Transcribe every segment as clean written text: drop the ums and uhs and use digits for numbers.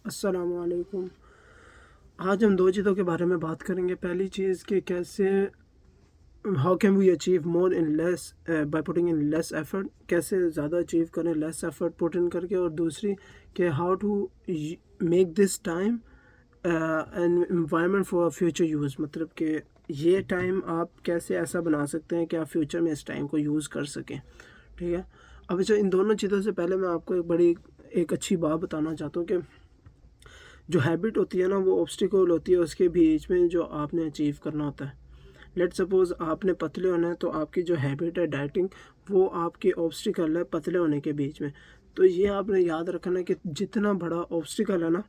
السلام علیکم۔ آج ہم دو چیزوں کے بارے میں بات کریں گے۔ پہلی چیز کہ کیسے how can we achieve more in less by putting in less effort, کیسے زیادہ اچیو کریں لیس ایفرٹ پوٹ ان کر کے، اور دوسری کہ how to make this time an environment for future use, مطلب کہ یہ ٹائم آپ کیسے ایسا بنا سکتے ہیں کہ آپ فیوچر میں اس ٹائم کو یوز کر سکیں، ٹھیک ہے۔ اب اچھا، ان دونوں چیزوں سے پہلے میں آپ کو ایک اچھی بات بتانا چاہتا ہوں کہ جو ہیبٹ ہوتی ہے نا، وہ آبسٹیکل ہوتی ہے اس کے بیچ میں جو آپ نے اچیو کرنا ہوتا ہے۔ لیٹ سپوز آپ نے پتلے ہونا ہے، تو آپ کی جو ہیبٹ ہے ڈائٹنگ، وہ آپ کی آبسٹیکل ہے پتلے ہونے کے بیچ میں۔ تو یہ آپ نے یاد رکھنا ہے کہ جتنا بڑا آبسٹیکل ہے نا،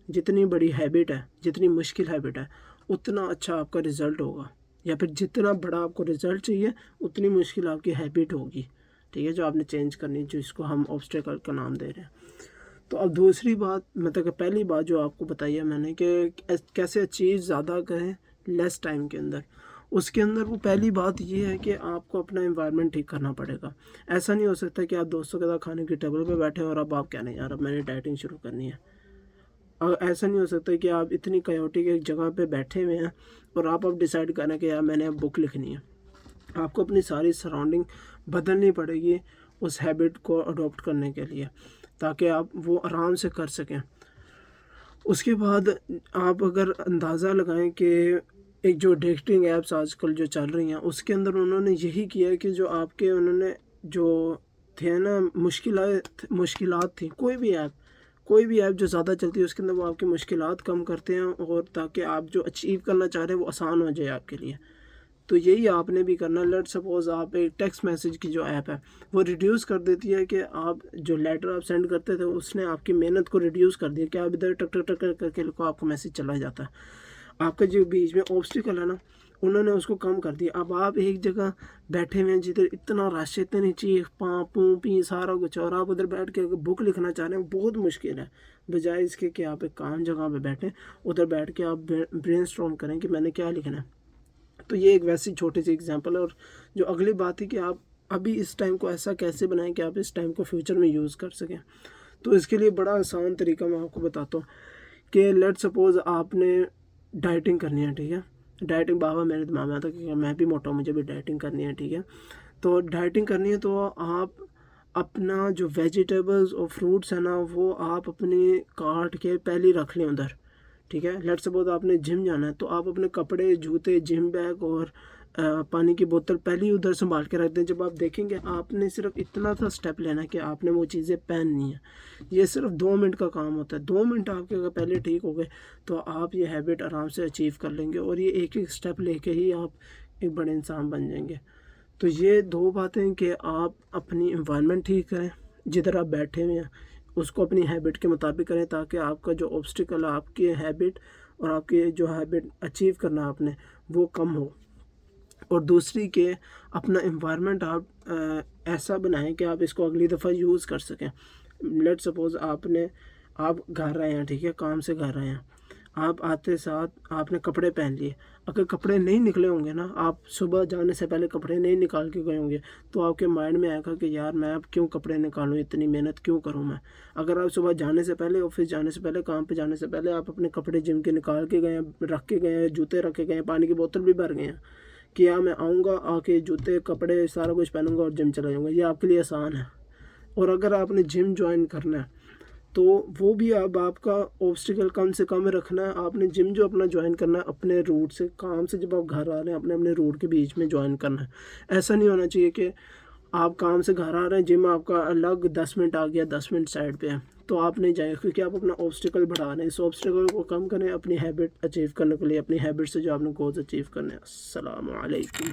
جتنی بڑی ہیبٹ ہے، جتنی مشکل ہیبٹ ہے، اتنا اچھا آپ کا رزلٹ ہوگا، یا پھر جتنا بڑا آپ کو رزلٹ چاہیے اتنی مشکل آپ کی ہیبٹ ہوگی، ٹھیک ہے، جو آپ نے چینج کرنی ہے، جو اس کو ہم آبسٹیکل کا نام دے رہے ہیں۔ تو اب دوسری بات، مطلب کہ پہلی بات جو آپ کو بتائی ہے میں نے کہ کیسے اچیو زیادہ کریں لیس ٹائم کے اندر، اس کے اندر وہ پہلی بات یہ ہے کہ آپ کو اپنا انوائرمنٹ ٹھیک کرنا پڑے گا۔ ایسا نہیں ہو سکتا کہ آپ دوستوں کے ساتھ کھانے کی ٹیبل پہ بیٹھے اور اب آپ کہہ نہیں یار اب میں نے ڈائٹنگ شروع کرنی ہے۔ اور ایسا نہیں ہو سکتا کہ آپ اتنی کیوٹک ایک جگہ پہ بیٹھے ہوئے ہیں اور آپ اب ڈیسائیڈ کریں کہ یار میں نے اب بک لکھنی ہے۔ آپ کو اپنی ساری سراؤنڈنگ بدلنی پڑے گی اس ہیبٹ کو اڈاپٹ کرنے کے لیے، تاکہ آپ وہ آرام سے کر سکیں۔ اس کے بعد آپ اگر اندازہ لگائیں کہ ایک جو ڈیٹنگ ایپس آج کل جو چل رہی ہیں، اس کے اندر انہوں نے یہی کیا ہے کہ جو آپ کے انہوں نے جو تھے نا مشکلات تھیں، کوئی بھی ایپ جو زیادہ چلتی ہے اس کے اندر وہ آپ کی مشکلات کم کرتے ہیں، اور تاکہ آپ جو اچیو کرنا چاہ رہے ہیں وہ آسان ہو جائے آپ کے لیے۔ تو یہی آپ نے بھی کرنا۔ لیٹ سپوز آپ ایک ٹیکسٹ میسیج کی جو ایپ ہے وہ ریڈیوس کر دیتی ہے کہ آپ جو لیٹر آپ سینڈ کرتے تھے اس نے آپ کی محنت کو ریڈیوس کر دیا کہ آپ ادھر ٹک ٹک ٹک کر کے لکھو، آپ کا میسیج چلا جاتا ہے۔ آپ کا جو بیچ میں آبسٹیکل ہے نا، انہوں نے اس کو کم کر دیا۔ اب آپ ایک جگہ بیٹھے ہوئے ہیں جدھر اتنا رش ہے، اتنی چیخ پاں پوں پی سارا کچھ، اور آپ ادھر بیٹھ کے بک لکھنا چاہ رہے ہیں، بہت مشکل ہے۔ بجائے اس کے کہ آپ ایک کام جگہ پہ بیٹھیں، ادھر بیٹھ کے آپ برین اسٹارم کریں کہ میں نے کیا لکھنا ہے۔ تو یہ ایک ویسی چھوٹی سی اگزامپل ہے۔ اور جو اگلی بات ہے کہ آپ ابھی اس ٹائم کو ایسا کیسے بنائیں کہ آپ اس ٹائم کو فیوچر میں یوز کر سکیں۔ تو اس کے لیے بڑا آسان طریقہ میں آپ کو بتاتا ہوں کہ لیٹ سپوز آپ نے ڈائٹنگ کرنی ہے، ٹھیک ہے۔ ڈائٹنگ بابا میرے دماغ میں آتا کہ میں بھی موٹا ہوں، مجھے بھی ڈائٹنگ کرنی ہے، ٹھیک ہے۔ تو ڈائٹنگ کرنی ہے تو آپ اپنا جو ویجیٹیبلز اور فروٹس ہیں نا، وہ آپ اپنی کاٹ کے پہلے رکھ لیں ادھر، ٹھیک ہے۔ لیٹ سپوز آپ نے جم جانا ہے تو آپ اپنے کپڑے، جوتے، جم بیگ اور پانی کی بوتل پہلے ہی ادھر سنبھال کے رکھ دیں۔ جب آپ دیکھیں گے آپ نے صرف اتنا سا سٹیپ لینا ہے کہ آپ نے وہ چیزیں پہننی ہیں۔ یہ صرف 2 منٹ کا کام ہوتا ہے۔ 2 منٹ آپ کے اگر پہلے ٹھیک ہو گئے تو آپ یہ ہیبٹ آرام سے اچیو کر لیں گے، اور یہ ایک سٹیپ لے کے ہی آپ ایک بڑے انسان بن جائیں گے۔ تو یہ 2 باتیں کہ آپ اپنی انوائرمنٹ ٹھیک کریں، جدھر آپ بیٹھے ہوئے ہیں اس کو اپنی ہیبٹ کے مطابق کریں، تاکہ آپ کا جو آبسٹیکل ہے آپ کی ہیبٹ اور آپ کی جو ہیبٹ اچیو کرنا آپ نے وہ کم ہو۔ اور دوسری کہ اپنا انوائرمنٹ آپ ایسا بنائیں کہ آپ اس کو اگلی دفعہ یوز کر سکیں۔ لیٹ سپوز آپ گھر آئے ہیں، ٹھیک ہے، کام سے گھر آئے ہیں، آپ آتے ساتھ آپ نے کپڑے پہن لیے۔ اگر کپڑے نہیں نکلے ہوں گے نا، آپ صبح جانے سے پہلے کپڑے نہیں نکال کے گئے ہوں گے، تو آپ کے مائنڈ میں آئے گا کہ یار میں اب کیوں کپڑے نکالوں، اتنی محنت کیوں کروں میں۔ اگر آپ صبح جانے سے پہلے، آفس جانے سے پہلے، کام پہ جانے سے پہلے آپ اپنے کپڑے جم کے نکال کے گئے ہیں، رکھ کے گئے ہیں، جوتے رکھے گئے ہیں، پانی کی بوتل بھی بھر گئے ہیں کہ یار میں آؤں گا، آ کے جوتے کپڑے سارا کچھ پہنوں گا اور جم چلا جاؤں گا، یہ آپ کے لیے آسان ہے۔ اور اگر آپ نے جم جوائن کرنا ہے تو وہ بھی اب آپ کا آبسٹیکل کم سے کم رکھنا ہے۔ آپ نے جم جو اپنا جوائن کرنا ہے اپنے روٹ سے، کام سے جب آپ گھر آ رہے ہیں اپنے روٹ کے بیچ میں جوائن کرنا ہے۔ ایسا نہیں ہونا چاہیے کہ آپ کام سے گھر آ رہے ہیں، جم آپ کا الگ 10 منٹ آ گیا، 10 منٹ سائڈ پہ ہے، تو آپ نہیں جائیں، کیونکہ آپ اپنا آبسٹیکل بڑھا رہے ہیں۔ اس آبسٹیکل کو کم کریں اپنی ہیبٹ اچیو کرنے کے لیے، اپنی ہیبٹ سے جو آپ نے گولز اچیو کرنے ہیں۔ السلام علیکم۔